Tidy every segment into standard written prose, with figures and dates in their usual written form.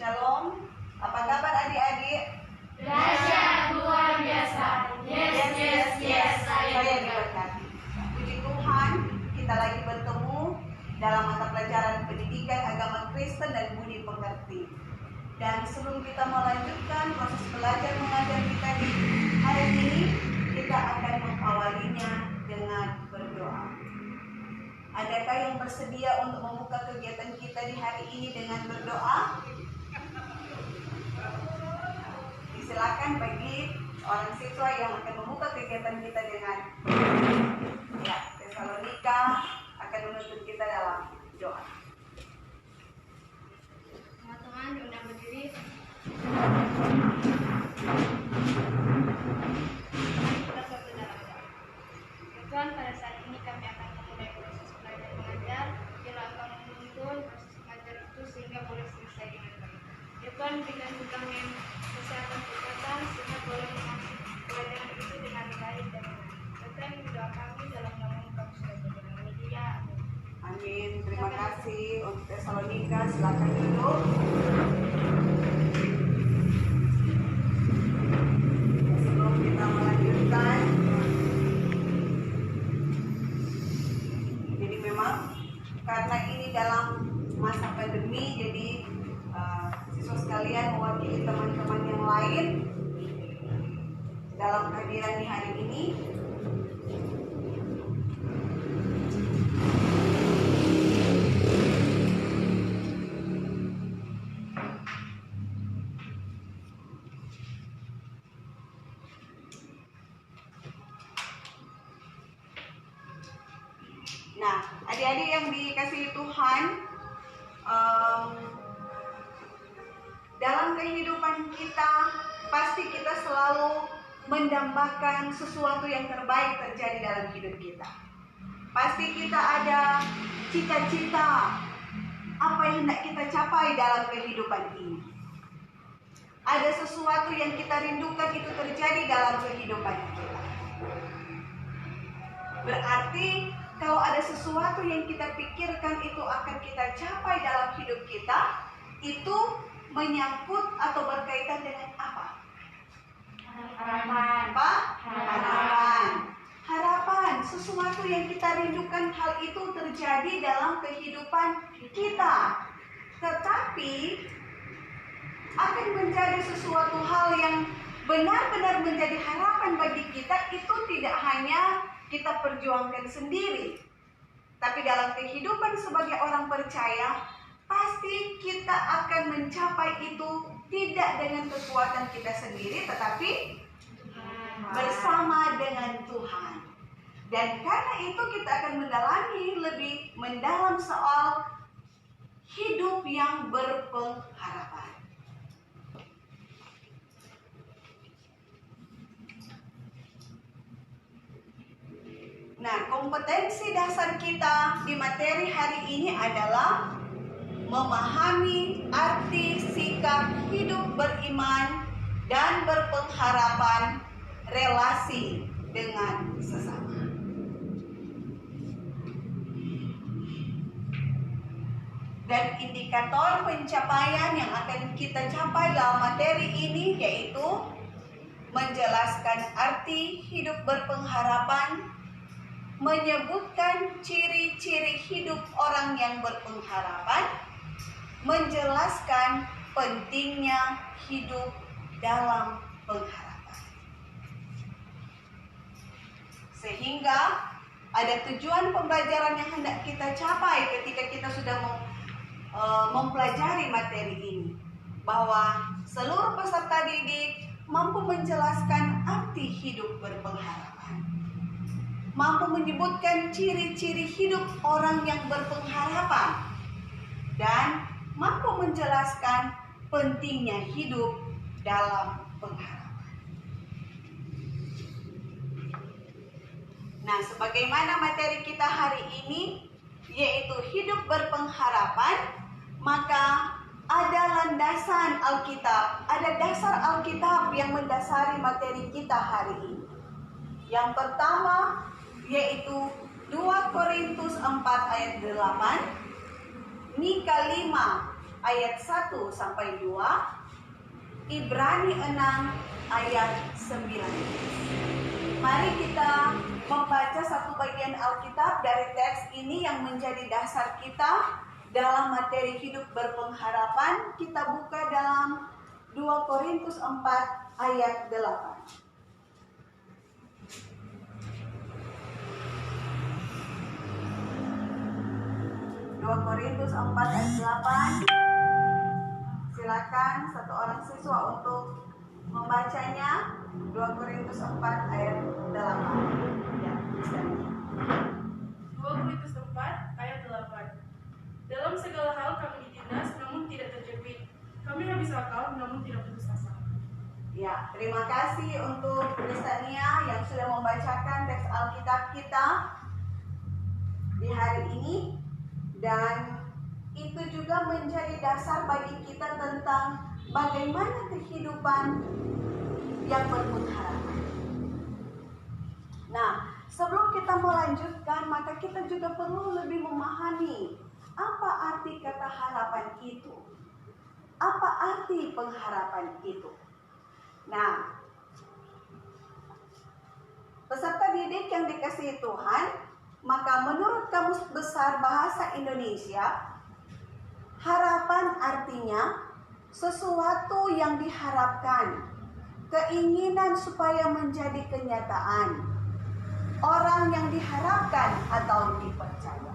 Shalom, apa kabar adik-adik? Dahsyat, luar biasa. Yes, saya diberkati. Puji Tuhan, kita lagi bertemu dalam mata pelajaran pendidikan agama Kristen dan budi pekerti. Dan sebelum kita melanjutkan proses belajar mengajar kita di hari ini, kita akan mengawalinya dengan berdoa. Adakah yang bersedia untuk membuka kegiatan kita di hari ini dengan berdoa? Silakan bagi orang siswa yang akan membuka kegiatan kita dengan Tesalonika akan menuntut kita dalam doa. Teman-teman diundang berdiri. Kita suatu dalam doa. Ya Tuhan, pada saat ini kami akan memulai proses belajar mengajar. Bila Engkau menuntun proses mengajar itu sehingga boleh selesai dengan baik. Ya Tuhan, berikan kami kesehatan pikiran sehingga boleh mengasih pelajaran itu dengan baik dan benar. Tuhan, doa kami dalam nama kami sudah berdoa. Media. Amin. Terima kasih untuk Tesalonika. Silakan duduk. Sebelum kita melanjutkan, jadi memang karena ini dalam masa pandemi, jadi siswa sekalian mewakili teman-teman yang lain dalam kehadiran di hari ini. Nah, adik-adik yang dikasihi Tuhan, dalam kehidupan kita pasti kita selalu mendambakan sesuatu yang terbaik terjadi dalam hidup kita. Pasti kita ada cita-cita apa yang hendak kita capai dalam kehidupan ini. Ada sesuatu yang kita rindukan itu terjadi dalam kehidupan kita. Berarti kalau ada sesuatu yang kita pikirkan itu akan kita capai dalam hidup kita, itu menyangkut atau berkaitan dengan apa? Harapan. Apa? Harapan. Harapan, sesuatu yang kita rindukan, hal itu terjadi dalam kehidupan kita. Tetapi akan menjadi sesuatu hal yang benar-benar menjadi harapan bagi kita, itu tidak hanya kita perjuangkan sendiri. Tapi dalam kehidupan sebagai orang percaya, pasti kita akan mencapai itu tidak dengan kekuatan kita sendiri, tetapi bersama dengan Tuhan. Dan karena itu kita akan mendalami lebih mendalam soal hidup yang berpengharapan. Nah, kompetensi dasar kita di materi hari ini adalah memahami arti sikap hidup beriman dan berpengharapan relasi dengan sesama. Dan indikator pencapaian yang akan kita capai dalam materi ini yaitu menjelaskan arti hidup berpengharapan, menyebutkan ciri-ciri hidup orang yang berpengharapan, menjelaskan pentingnya hidup dalam pengharapan. Sehingga ada tujuan pembelajaran yang hendak kita capai ketika kita sudah mempelajari materi ini, bahwa seluruh peserta didik mampu menjelaskan arti hidup berpengharapan, mampu menyebutkan ciri-ciri hidup orang yang berpengharapan, dan mampu menjelaskan pentingnya hidup dalam pengharapan. Nah, sebagaimana materi kita hari ini, yaitu hidup berpengharapan, maka ada landasan Alkitab, ada dasar Alkitab yang mendasari materi kita hari ini. Yang pertama yaitu 2 Korintus 4 ayat 8, Mika 5 ayat 1 sampai 2, Ibrani 6 ayat 9. Mari kita membaca satu bagian Alkitab dari teks ini yang menjadi dasar kita dalam materi hidup berpengharapan. Kita buka dalam 2 Korintus 4 ayat 8. 2 Korintus 4 ayat 8. Silakan satu orang siswa untuk membacanya. 2 Korintus 4 ayat 8. Ya, misalnya. 2 Korintus 4 ayat 8. Dalam segala hal kami ditindas namun tidak terjepit. Kami habis akal namun tidak putus asa. Ya, terima kasih untuk Kristania yang sudah membacakan teks Alkitab kita di hari ini. Dan itu juga menjadi dasar bagi kita tentang bagaimana kehidupan yang berpengharapan. Nah, sebelum kita melanjutkan, maka kita juga perlu lebih memahami apa arti kata harapan itu. Apa arti pengharapan itu? Nah, peserta didik yang dikasihi Tuhan, maka menurut Kamus Besar Bahasa Indonesia, harapan artinya sesuatu yang diharapkan, keinginan supaya menjadi kenyataan, orang yang diharapkan atau dipercaya.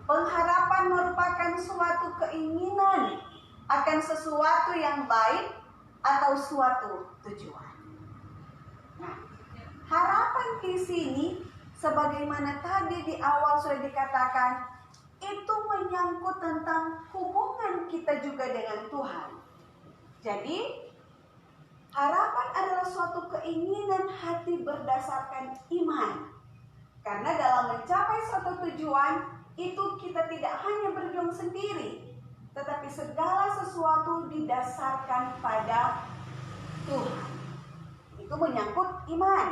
Pengharapan merupakan suatu keinginan akan sesuatu yang baik atau suatu tujuan. Nah, harapan di sini sebagaimana tadi di awal sudah dikatakan, itu menyangkut tentang hubungan kita juga dengan Tuhan. Jadi, harapan adalah suatu keinginan hati berdasarkan iman. Karena dalam mencapai suatu tujuan, itu kita tidak hanya berjuang sendiri, tetapi segala sesuatu didasarkan pada Tuhan. Itu menyangkut iman.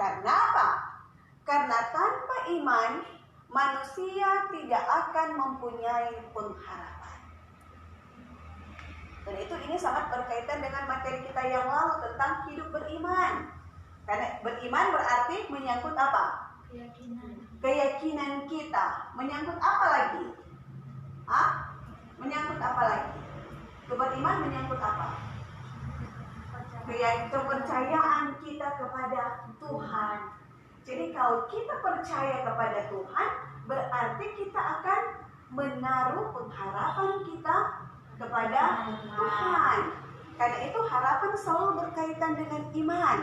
Karena apa? Karena tanpa iman, manusia tidak akan mempunyai pengharapan. Dan ini sangat berkaitan dengan materi kita yang lalu tentang hidup beriman. Karena beriman berarti menyangkut apa? Keyakinan kita. Menyangkut apa lagi? Menyangkut apa lagi? Beriman menyangkut apa? Kepercayaan kita kepada Tuhan. Jadi kalau kita percaya kepada Tuhan, berarti kita akan menaruh pengharapan kita kepada Tuhan. Karena itu harapan selalu berkaitan dengan iman.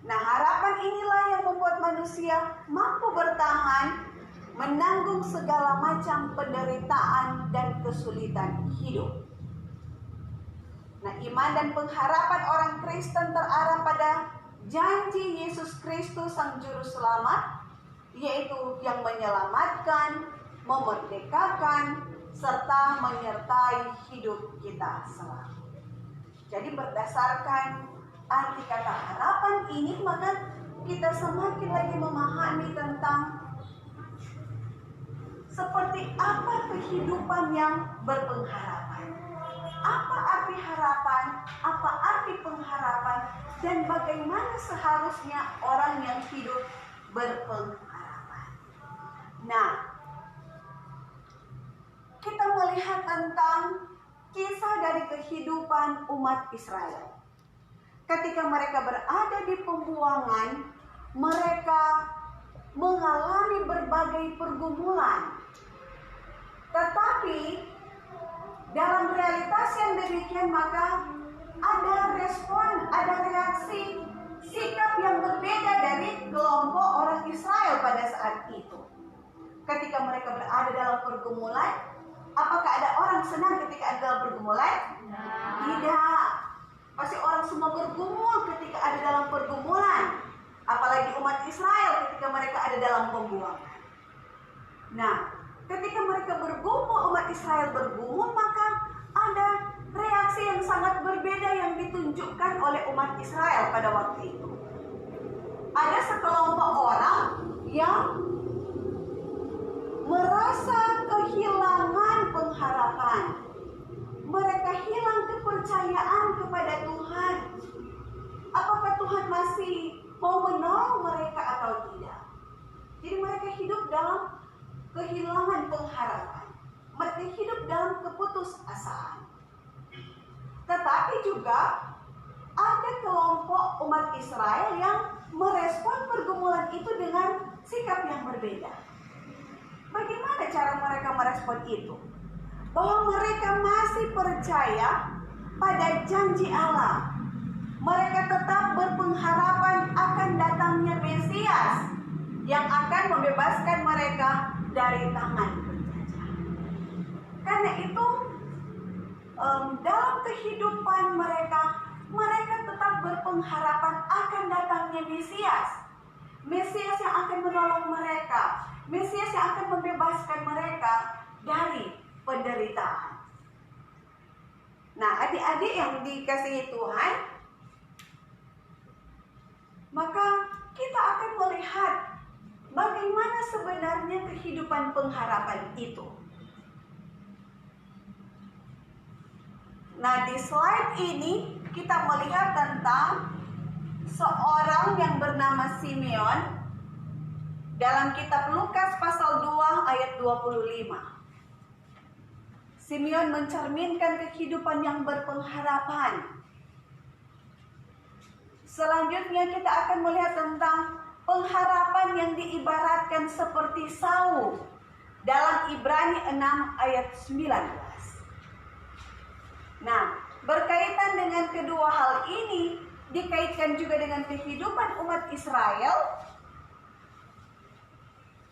Nah, harapan inilah yang membuat manusia mampu bertahan, menanggung segala macam penderitaan dan kesulitan hidup. Nah, iman dan pengharapan orang Kristen terarah pada janji Yesus Kristus Sang Juru Selamat, yaitu yang menyelamatkan, memerdekakan, serta menyertai hidup kita selalu. Jadi berdasarkan arti kata harapan ini, maka kita semakin lagi memahami tentang seperti apa kehidupan yang berpengharapan. Apa arti harapan, apa arti pengharapan, dan bagaimana seharusnya orang yang hidup berpengharapan. Nah, kita melihat tentang kisah dari kehidupan umat Israel. Ketika mereka berada di pembuangan, mereka mengalami berbagai pergumulan. Tetapi dalam realitas yang demikian, maka ada respon, ada reaksi, sikap yang berbeda dari kelompok orang Israel pada saat itu. Ketika mereka berada dalam pergumulan, apakah ada orang senang ketika ada dalam pergumulan? Tidak. Pasti orang semua bergumul ketika ada dalam pergumulan. Apalagi umat Israel ketika mereka ada dalam pembuangan. Nah, ketika mereka bergumul, umat Israel bergumul, maka ada reaksi yang sangat berbeda yang ditunjukkan oleh umat Israel pada waktu itu. Ada sekelompok orang yang merasa kehilangan pengharapan. Mereka hilang kepercayaan kepada Tuhan. Apakah Tuhan masih mau menolong mereka atau tidak? Jadi mereka hidup dalam kehilangan pengharapan. Mereka hidup dalam keputusasaan. Tetapi juga ada kelompok umat Israel yang merespon pergumulan itu dengan sikap yang berbeda. Bagaimana cara mereka merespon itu? Bahwa mereka masih percaya pada janji Allah. Mereka tetap berpengharapan akan datangnya Mesias yang akan membebaskan mereka dari tangan penjajah. Karena itu, dalam kehidupan mereka tetap berpengharapan akan datangnya Mesias. Mesias yang akan menolong mereka. Mesias yang akan membebaskan mereka dari penderitaan. Nah, adik-adik yang dikasihi Tuhan, maka kita akan melihat bagaimana sebenarnya kehidupan pengharapan itu. Nah, di slide ini kita melihat tentang seorang yang bernama Simeon dalam kitab Lukas pasal 2 ayat 25. Simeon mencerminkan kehidupan yang berpengharapan. Selanjutnya kita akan melihat tentang pengharapan yang diibaratkan seperti Saul dalam Ibrani 6 ayat 19. Nah, berkaitan dengan kedua hal ini, dikaitkan juga dengan kehidupan umat Israel.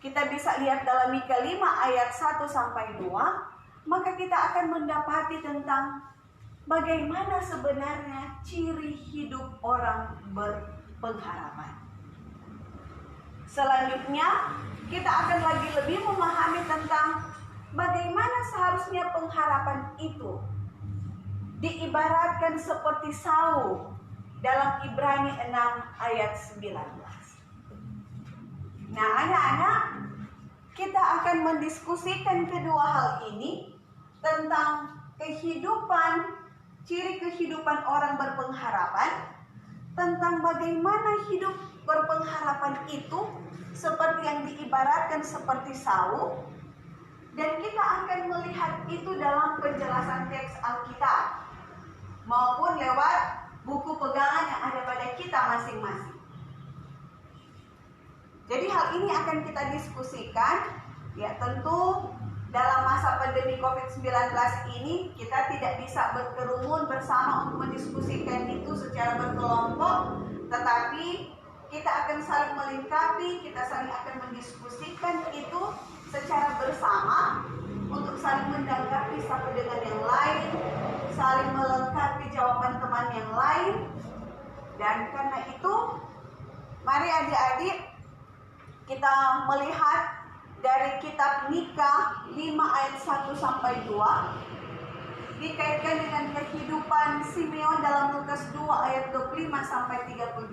Kita bisa lihat dalam Mika 5 ayat 1-2, maka kita akan mendapati tentang bagaimana sebenarnya ciri hidup orang berpengharapan. Selanjutnya, kita akan lagi lebih memahami tentang bagaimana seharusnya pengharapan itu diibaratkan seperti Saul dalam Ibrani 6 ayat 19. Nah, anak-anak, kita akan mendiskusikan kedua hal ini tentang ciri kehidupan orang berpengharapan, tentang bagaimana hidup berpengharapan itu seperti yang diibaratkan seperti Saul, dan kita akan melihat itu dalam penjelasan teks Alkitab maupun lewat buku pegangan yang ada pada kita masing-masing. Jadi hal ini akan kita diskusikan, ya tentu dalam masa pandemi COVID-19 ini kita tidak bisa berkerumun bersama untuk mendiskusikan itu secara berkelompok, tetapi kita akan saling melengkapi, kita saling akan mendiskusikan itu secara bersama untuk saling menanggapi satu dengan yang lain, saling melengkapi jawaban teman yang lain. Dan karena itu, mari adik-adik kita melihat dari kitab Mika 5 ayat 1-2 dikaitkan dengan kehidupan Simeon dalam Lukas 2 ayat 25-32.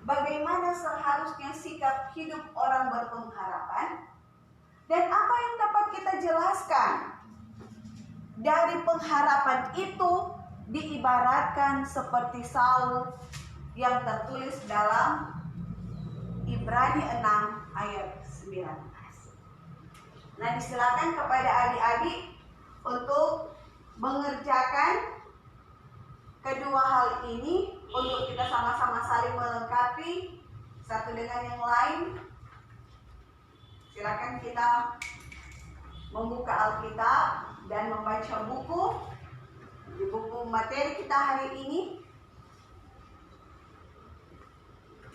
Bagaimana seharusnya sikap hidup orang berpengharapan, dan apa yang dapat kita jelaskan dari pengharapan itu diibaratkan seperti Saul yang tertulis dalam Ibrani 6 ayat 19. Nah, disilakan kepada adik-adik untuk mengerjakan kedua hal ini untuk kita sama-sama saling melengkapi satu dengan yang lain. Silakan kita membuka Alkitab dan membaca buku. Di buku materi kita hari ini,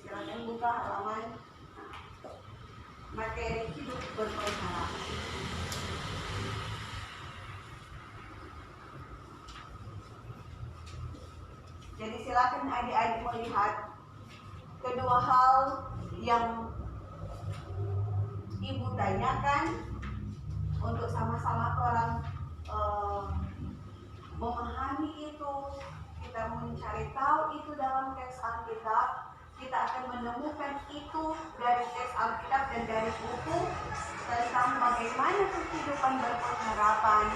silakan buka halaman materi hidup berpengharapan. Jadi silakan adik-adik melihat kedua hal yang Ibu tanyakan untuk sama-sama orang memahami itu, kita mencari tahu itu dalam teks Alkitab, kita akan menemukan itu dari teks Alkitab dan dari buku tentang bagaimana kehidupan berpengharapan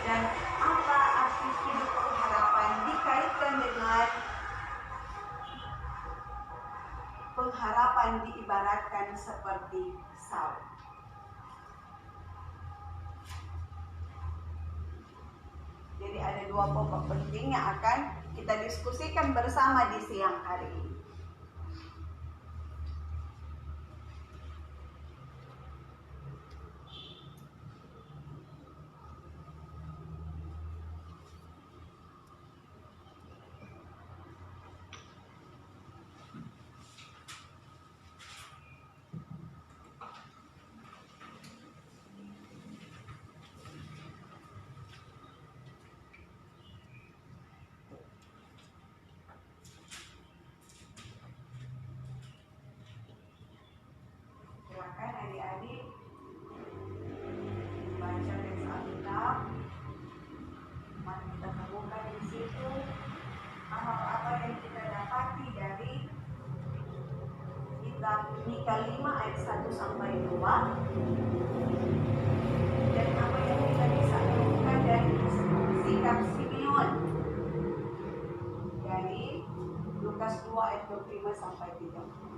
dan apa arti hidup pengharapan dikaitkan dengan pengharapan diibaratkan seperti salib. Jadi ada dua pokok penting yang akan kita diskusikan bersama di siang hari ini. Silakan adik-adik baca teks Alkitab. Mari kita temukan di situ apa yang kita dapati dari kitab Mika 5 ayat 1 sampai 2 dan apa yang kita bisa temukan dari sikap Simeon dari Lukas 2 ayat 25 sampai 30.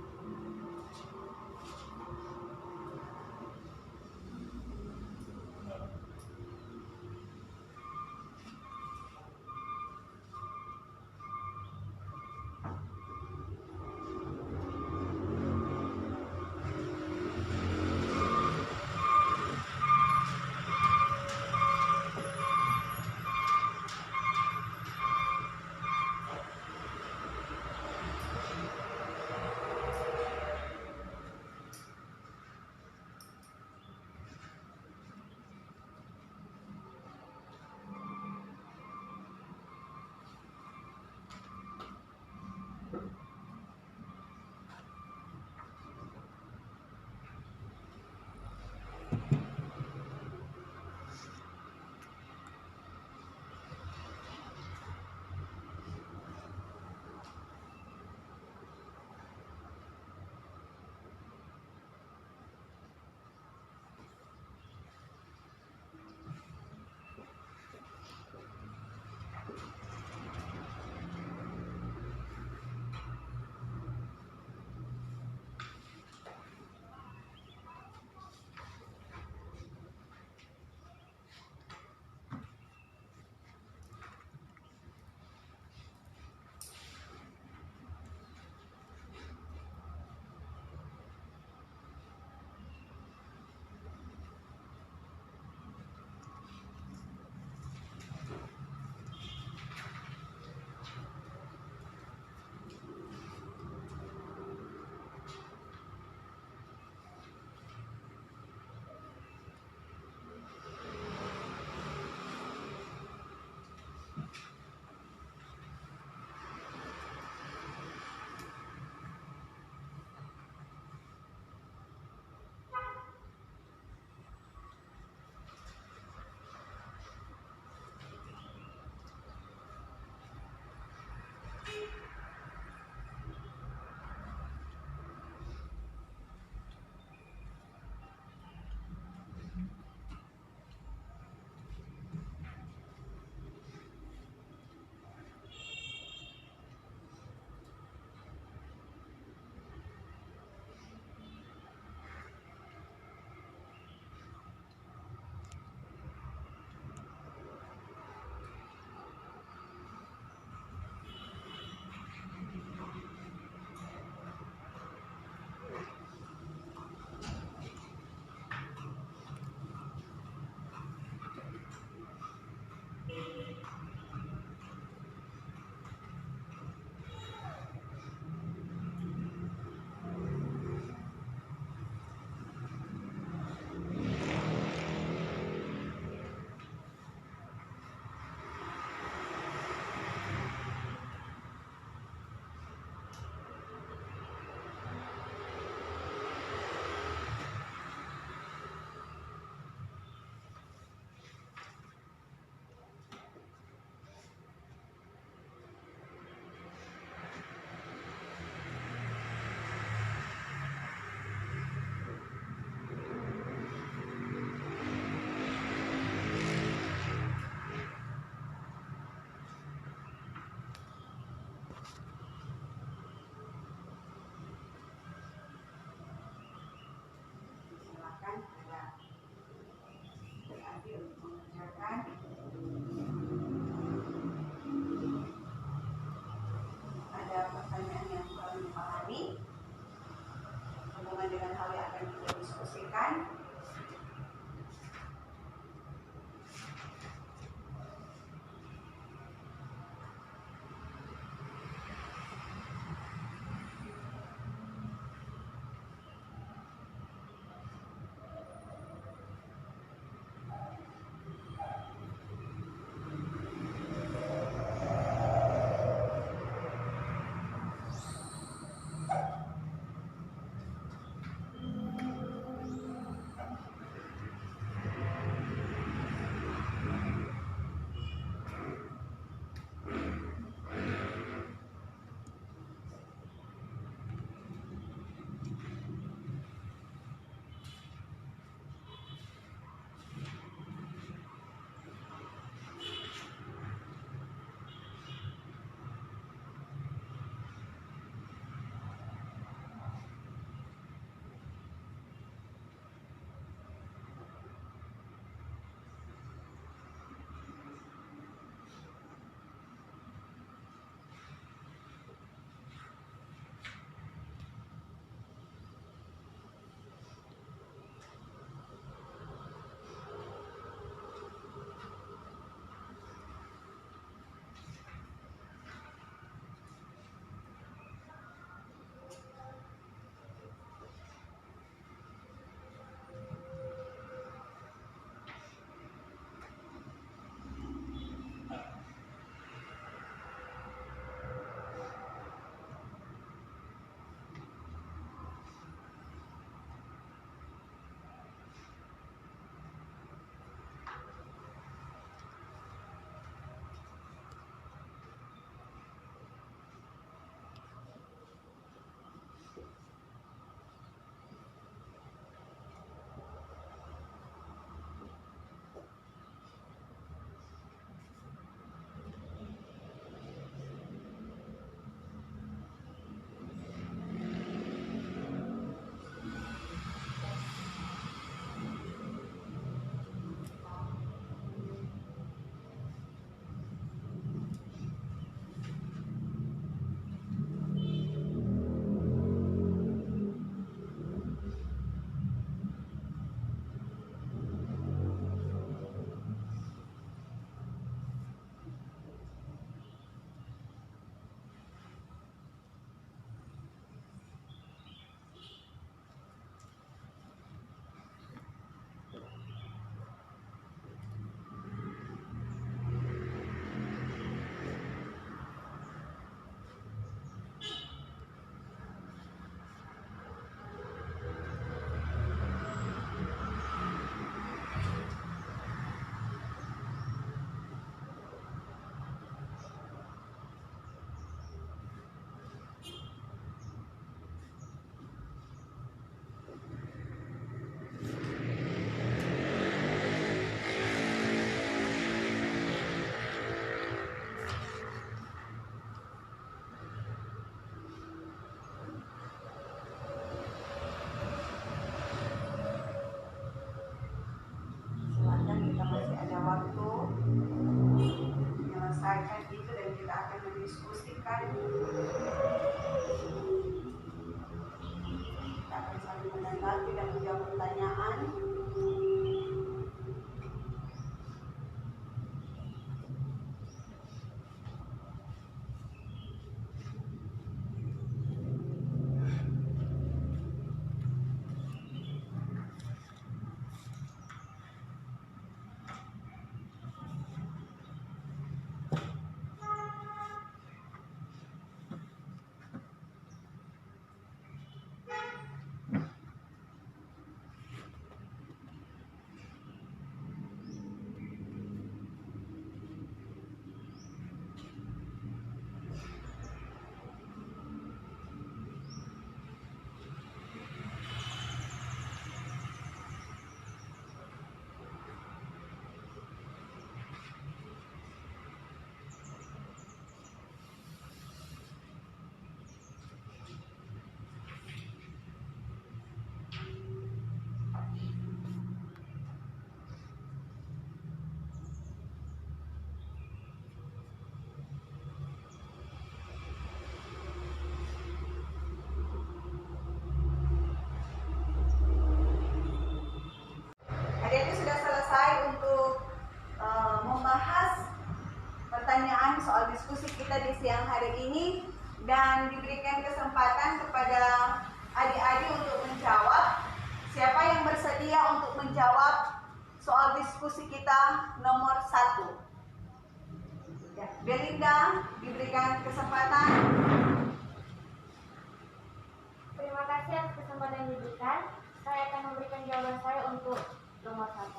lagi untuk mengerjakan. Ada pertanyaan yang kurang dipahami hubungan dengan hal yang akan kita diskusikan? siang hari ini dan diberikan kesempatan kepada adik-adik untuk menjawab. Siapa yang bersedia untuk menjawab soal diskusi kita nomor 1? Ya, Belinda diberikan kesempatan. Terima kasih atas kesempatan yang diberikan. Saya akan memberikan jawaban saya untuk nomor 1.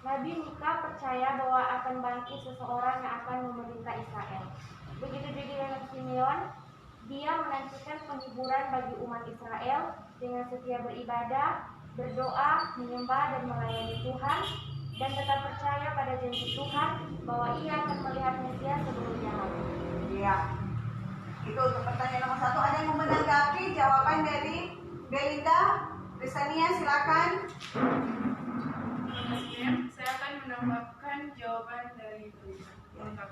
Nabi Mika percaya bahwa akan bangkit seseorang yang akan memerintah Israel. Begitu juga dengan Simeon, dia menantikan penghiburan bagi umat Israel dengan setia beribadah, berdoa, menyembah dan melayani Tuhan, dan tetap percaya pada janji Tuhan bahwa ia akan melihat Mesias sebelum dia lahir. Iya. Itu untuk pertanyaan nomor 1. Ada yang mau menanggapi jawaban dari Belinda? Rizania, silakan. Terima kasih. Saya akan menambahkan jawaban dari lengkap.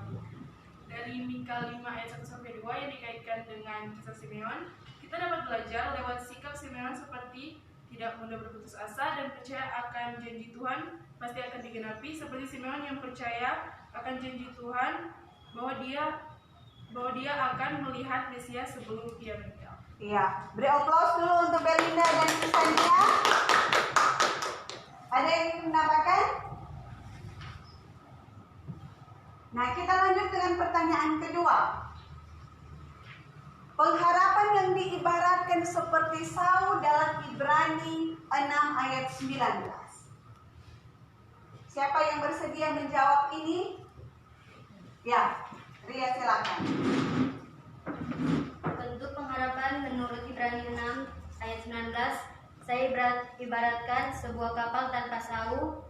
Dari Mika 5 ayat 1-2 yang dikaitkan dengan kisah Simeon, kita dapat belajar lewat sikap Simeon seperti tidak mudah berputus asa dan percaya akan janji Tuhan pasti akan digenapi, seperti Simeon yang percaya akan janji Tuhan bahwa dia akan melihat Mesias sebelum dia meninggal. Iya, beri aplaus dulu untuk Belinda dan Rizania. Ada yang ingin menambahkan? Nah, kita lanjut dengan pertanyaan kedua. Pengharapan yang diibaratkan seperti sau dalam Ibrani 6 ayat 19. Siapa yang bersedia menjawab ini? Ya, Ria silakan. Bentuk pengharapan menurut Ibrani 6 ayat 19, saya ibaratkan sebuah kapal tanpa sau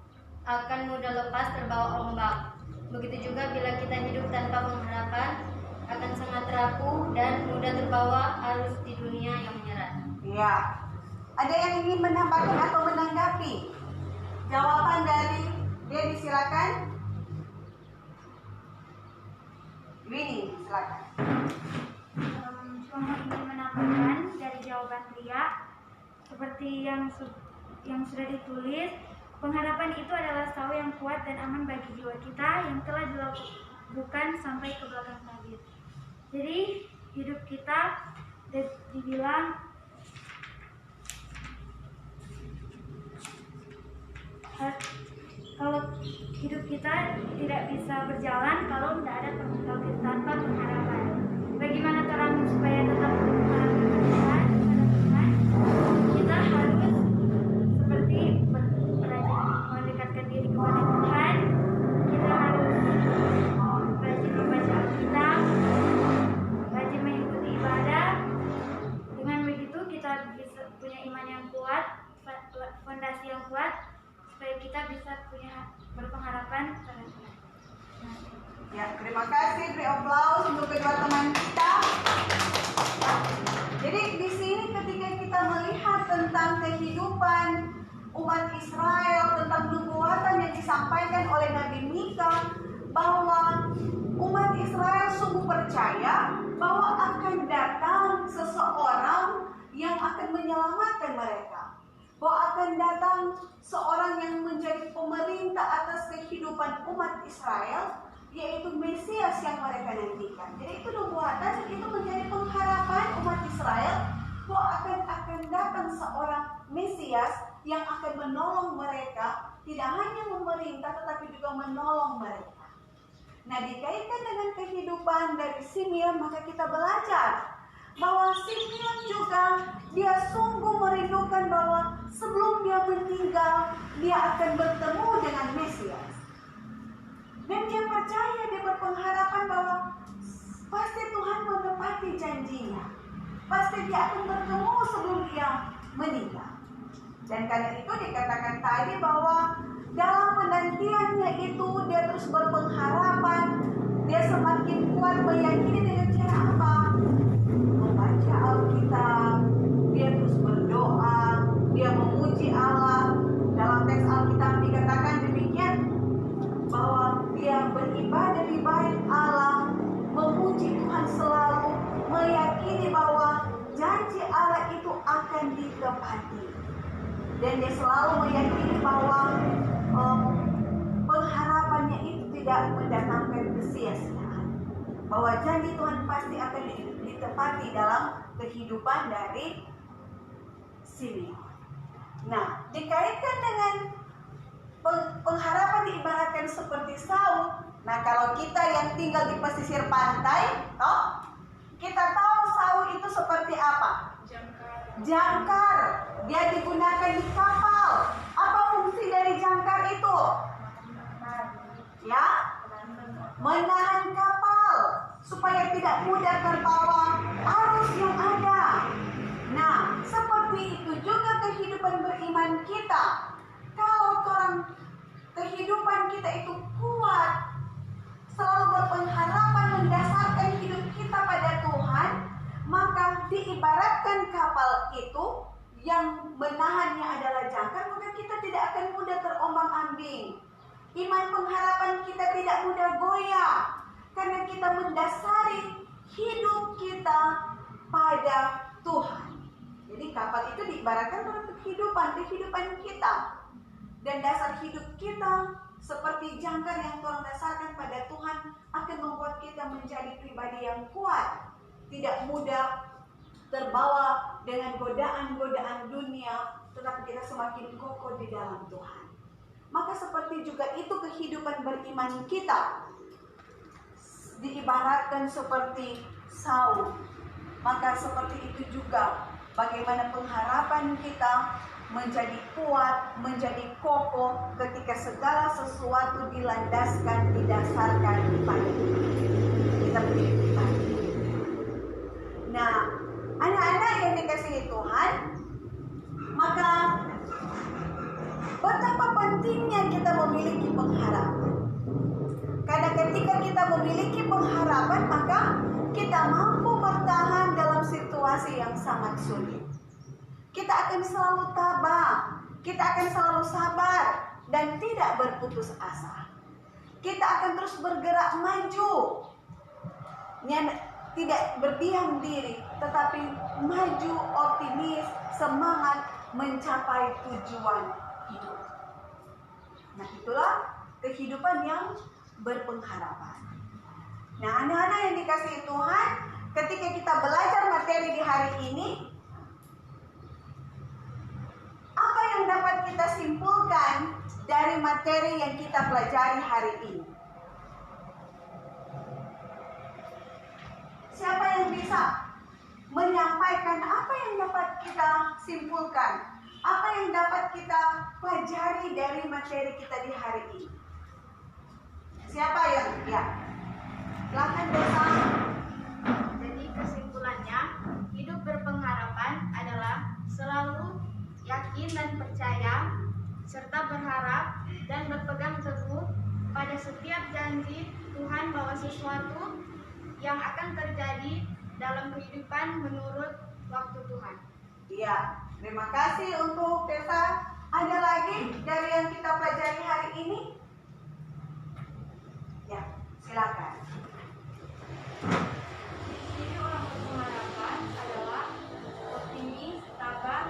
akan mudah lepas terbawa ombak. Begitu juga bila kita hidup tanpa pengharapan, akan sangat rapuh dan mudah terbawa arus di dunia yang menyerat. Iya. Ada yang ingin menambahkan atau menanggapi jawaban dari Dedi, silakan. Winnie, silakan. Cuma ingin menambahkan dari jawaban Ria, seperti yang sudah ditulis, pengharapan itu adalah sau yang kuat dan aman bagi jiwa kita yang telah dilakukan sampai ke belakang tabir. Jadi hidup kita dibilang kalau hidup kita tidak bisa berjalan kalau tidak ada tanpa pengharapan. Bagaimana cara supaya tetap berharap kepada Tuhan? Kita harus seperti mendekatkan diri kepada Tuhan. Kita harus rajin membaca Alkitab, rajin mengikuti ibadah. Dengan begitu kita bisa punya iman yang kuat, fondasi yang kuat, supaya kita bisa punya berpengharapan pada Tuhan. Ya, terima kasih. Beri aplaus untuk kedua teman kita. Jadi di sini ketika kita melihat tentang kehidupan umat Israel, tentang nubuatan yang disampaikan oleh Nabi Mika, bahwa umat Israel sungguh percaya bahwa akan datang seseorang yang akan menyelamatkan mereka, bahwa akan datang seorang yang menjadi pemerintah atas kehidupan umat Israel, yaitu Mesias yang mereka nantikan. Jadi itu nubuatan, itu menjadi pengharapan umat Israel bahwa akan datang seorang Mesias yang akan menolong mereka, tidak hanya memerintah tetapi juga menolong mereka. Nah, dikaitkan dengan kehidupan dari Simeon, maka kita belajar bahwa Simeon juga dia sungguh merindukan bahwa sebelum dia meninggal, dia akan bertemu dengan Mesias. Dan dia percaya, dia berpengharapan bahwa pasti Tuhan menepati janjinya. Pasti dia akan bertemu sebelum dia meninggal. Dan karena itu dikatakan tadi bahwa dalam penantiannya itu dia terus berpengharapan. Dia semakin kuat meyakini dengan cara apa? Membaca Alkitab. Dia terus berdoa. Dia memuji Allah. Dalam teks Alkitab dikatakan demikian, bahwa dia beribadah di bait Allah, memuji Tuhan selalu, meyakini bahwa janji Allah itu akan ditepati. Dan dia selalu meyakini bahwa pengharapannya itu tidak mendatangkan kesia-siaan. bahwa janji Tuhan pasti akan ditepati dalam kehidupan dari Simeon. Nah, dikaitkan dengan pengharapan diibaratkan seperti Saul. Nah, kalau kita yang tinggal di pesisir pantai, kita tahu Saul itu seperti apa? Jangkar. Dia digunakan di kapal. Apa fungsi dari jangkar itu? Ya, menahan kapal supaya tidak mudah terbawa arus yang ada. Nah, seperti itu juga kehidupan beriman kita. Kalau kehidupan kita itu kuat, selalu berpengharapan mendasarkan hidup kita pada Tuhan, maka diibaratkan kapal itu yang menahannya adalah jangkar, maka kita tidak akan mudah terombang-ambing. Iman pengharapan kita tidak mudah goyah, karena kita mendasari hidup kita pada Tuhan. Jadi kapal itu diibaratkan dalam kehidupan kita. Dan dasar hidup kita seperti jangkar yang Tuhan dasarkan pada Tuhan akan membuat kita menjadi pribadi yang kuat, tidak mudah terbawa dengan godaan-godaan dunia, tetapi kita semakin kokoh di dalam Tuhan. Maka seperti juga itu kehidupan beriman kita, diibaratkan seperti Saul. Maka seperti itu juga bagaimana pengharapan kita menjadi kuat, menjadi kokoh ketika segala sesuatu dilandaskan, didasarkan pada Tuhan. Kita menjadi pribadi. Nah, anak-anak yang dikasihi Tuhan, maka betapa pentingnya kita memiliki pengharapan. Karena ketika kita memiliki pengharapan, maka kita mampu bertahan dalam situasi yang sangat sulit. Kita akan selalu tabah, kita akan selalu sabar dan tidak berputus asa. Kita akan terus bergerak maju, tidak berdiam diri, tetapi maju, optimis, semangat mencapai tujuan hidup. Nah, itulah kehidupan yang berpengharapan. Nah, anak-anak yang dikasihi Tuhan, ketika kita belajar materi di hari ini, apa yang dapat kita simpulkan dari materi yang kita pelajari hari ini? Siapa yang bisa menyampaikan apa yang dapat kita simpulkan? Apa yang dapat kita pelajari dari materi kita di hari ini? Siapa yang? Ya. Silakan Desa. Jadi kesimpulannya, hidup berpengharapan adalah selalu yakin dan percaya, serta berharap dan berpegang teguh pada setiap janji Tuhan bahwa sesuatu yang akan terjadi dalam kehidupan menurut waktu Tuhan. Iya, terima kasih untuk Desa. Ada lagi dari yang kita pelajari hari ini? Ya, silakan. Jadi orang berpengharapan adalah optimis, sabar,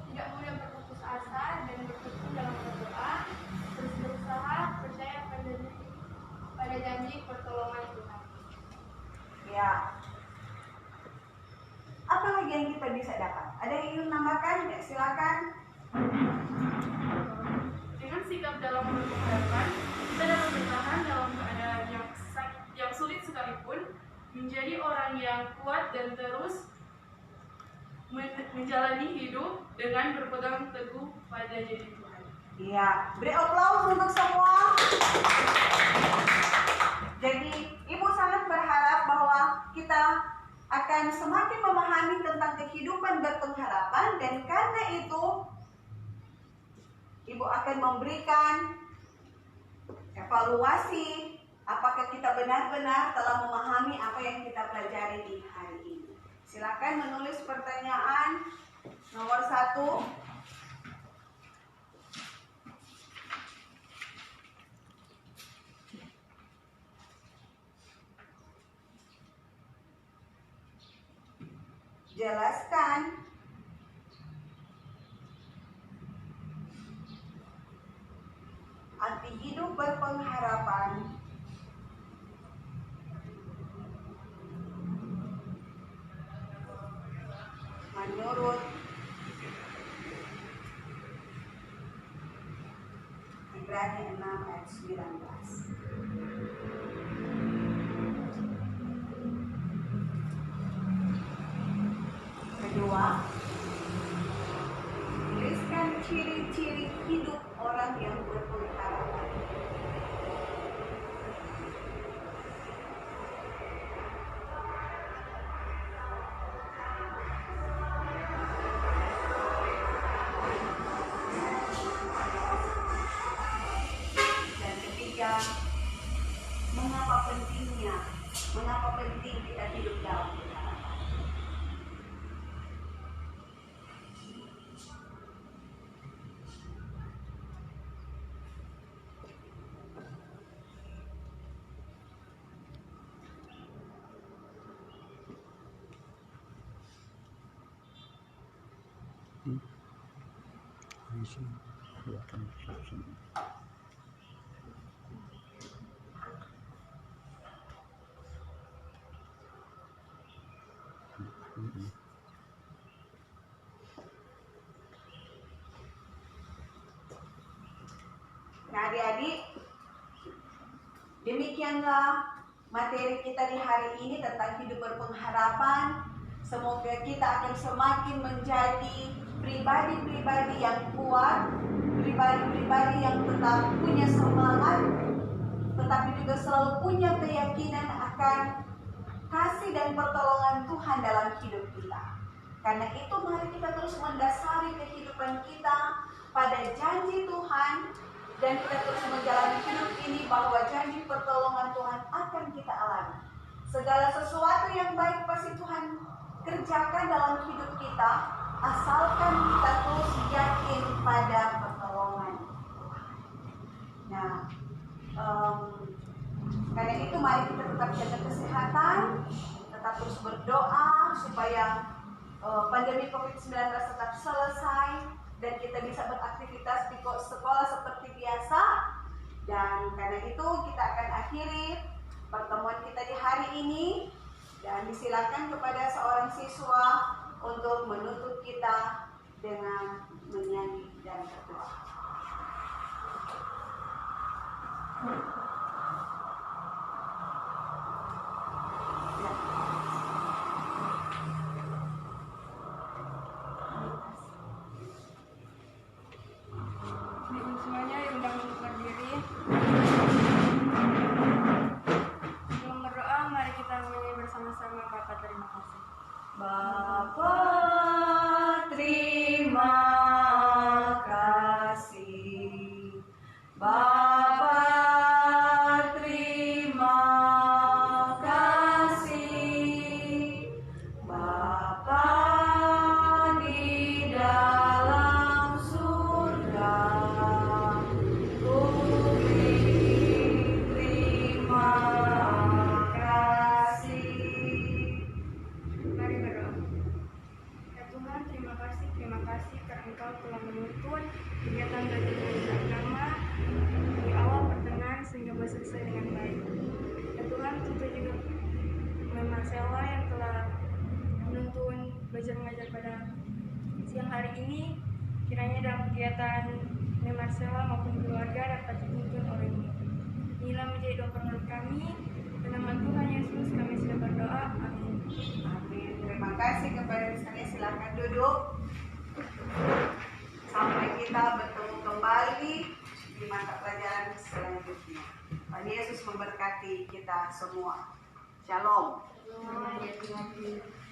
tidak mudah berputus asa dan bertekun dalam berdoa, terus berusaha, percaya pada janji pertolongan Tuhan. Ya. Apa lagi yang kita bisa dapat? Ada yang ingin menambahkan? Ya, silakan. Dengan sikap dalam berpengharapan, kita dapat bertahan dalam keadaan yang sulit sekalipun, menjadi orang yang kuat dan terus menjalani hidup dengan berpegang teguh pada janji Tuhan. Iya, beri aplaus untuk semua. Jadi, Ibu sangat berharap bahwa kita akan semakin memahami tentang kehidupan berpengharapan, dan karena itu Ibu akan memberikan evaluasi apakah kita benar-benar telah memahami apa yang kita pelajari di hari ini. Silakan menulis pertanyaan nomor 1. Jelaskan arti hidup berpengharapan menurut Ibrani 6 ayat 19. Kedua, tuliskan ciri-ciri hidup orang yang berpengharapan. Dan ketiga, mengapa penting kita hidup dalam pengharapan? Nah, adik-adik, demikianlah materi kita di hari ini tentang hidup berpengharapan. Semoga kita akan semakin menjadi pribadi-pribadi yang kuat, pribadi-pribadi yang tetap punya semangat, tetapi juga selalu punya keyakinan akan kasih dan pertolongan Tuhan dalam hidup kita. Karena itu mari kita terus mendasari kehidupan kita pada janji Tuhan, dan kita terus menjalani hidup ini bahwa janji pertolongan Tuhan akan kita alami. Segala sesuatu yang baik pasti Tuhan kerjakan dalam hidup kita, asalkan kita terus yakin pada pertolongan Tuhan. Nah, karena itu mari kita tetap jaga kesehatan, tetap terus berdoa supaya pandemi COVID-19 tetap selesai dan kita bisa beraktivitas di sekolah seperti biasa. Dan karena itu kita akan akhiri pertemuan kita di hari ini, dan disilakan kepada seorang siswa untuk menutup kita dengan menyanyi dan berdoa. Semuanya diundang untuk berdiri. Sebelum berdoa, mari kita menyanyi bersama-sama. Bapa, terima kasih. Bapa, terima kasih. Bapa, terima kasih. Bapa di dalam surga, terima kasih. Mari berdoa. Ya Tuhan, terima kasih karena Engkau telah menuntun kegiatan belajar mengajar agama di awal, pertengahan, sehingga selesai dengan baik. Ya Tuhan, tuntut juga Marcella yang telah menuntun belajar mengajar pada siang hari ini. Kiranya dalam kegiatan Marcella maupun keluarga dapat dituntun oleh-Mu. Inilah menjadi doa permohonan kami. Dalam nama Tuhan Yesus kami sudah berdoa. Amin. Amin. Terima kasih kepada misalnya, silakan duduk. Sampai kita bertemu kembali di mata pelajaran selanjutnya. Tuhan Yesus memberkati kita semua. Shalom. Shalom.